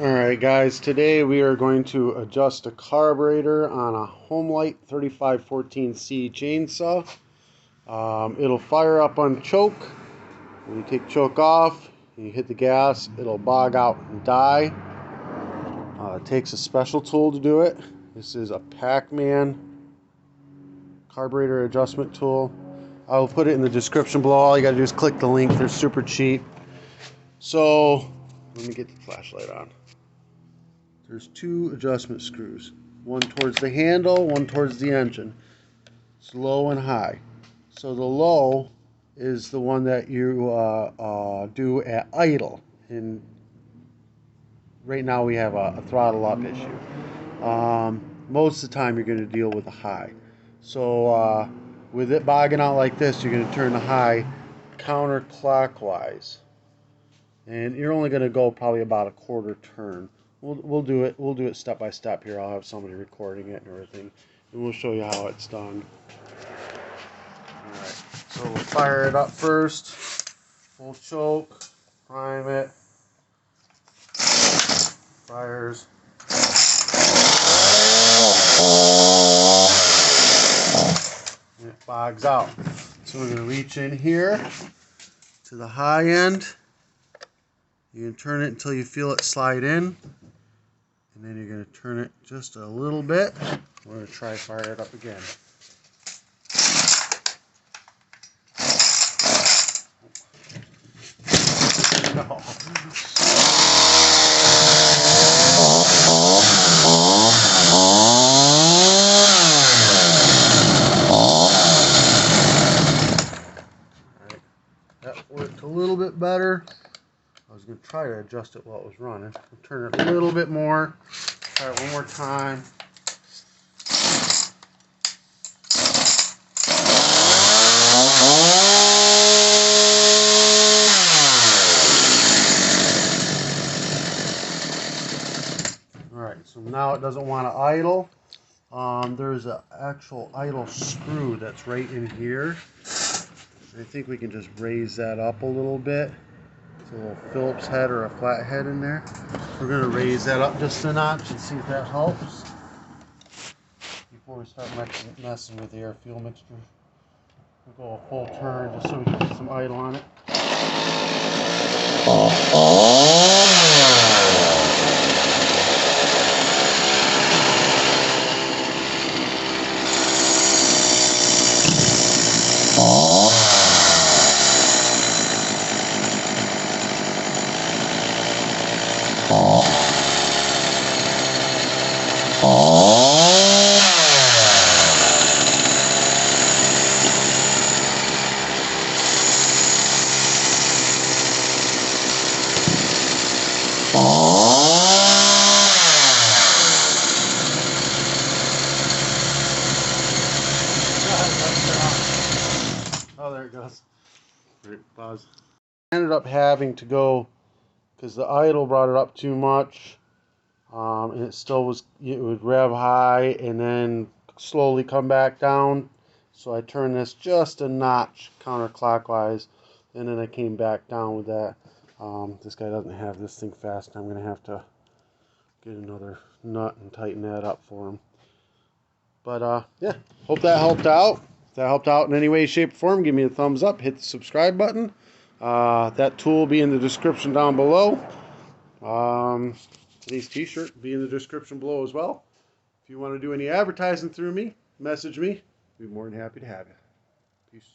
Alright guys, today we are going to adjust a carburetor on a homelite 3514C chainsaw. It'll fire up on choke. When you take choke off and you hit the gas, it'll bog out and die. It takes a special tool to do it. This is a Pac-Man carburetor adjustment tool. I'll put it in the description below. All you gotta do is click the link. They're super cheap. So let me get the flashlight on. There's two adjustment screws, one towards the handle, one towards the engine. It's low and high. So the low is the one that you do at idle, and right now we have a throttle up issue. Most of the time you're going to deal with a high. So with it bogging out like this, you're going to turn the high counterclockwise, and you're only going to go probably about a quarter turn. We'll do it step by step here. I'll have somebody recording it and everything, and we'll show you how it's done. Alright, so we'll fire it up first. Full choke, prime it, fires. And it bogs out. So we're going to reach in here to the high end. You can turn it until you feel it slide in. And then you're going to turn it just a little bit. We're going to try fire it up again. No. Alright, that worked a little bit better. I was going to try to adjust it while it was running. I'll turn it a little bit more. Try it one more time. Alright, so now it doesn't want to idle. There's an actual idle screw that's right in here. I think we can just raise that up a little bit. A little Phillips head or a flat head in there. We're going to raise that up just a notch and see if that helps before we start messing with the air fuel mixture. We'll go a full turn just so we can get some idle on it. Oh, there it goes. Pause. I ended up having to go because the idle brought it up too much, and it still was. It would rev high and then slowly come back down. So I turned this just a notch counterclockwise, and then I came back down with that. This guy doesn't have this thing fast. I'm gonna have to get another nut and tighten that up for him. But yeah, hope that helped out. If that helped out in any way, shape, or form, give me a thumbs up. Hit the subscribe button. That tool will be in the description down below. Today's t-shirt will be in the description below as well. If you want to do any advertising through me, message me. I'd be more than happy to have you. Peace.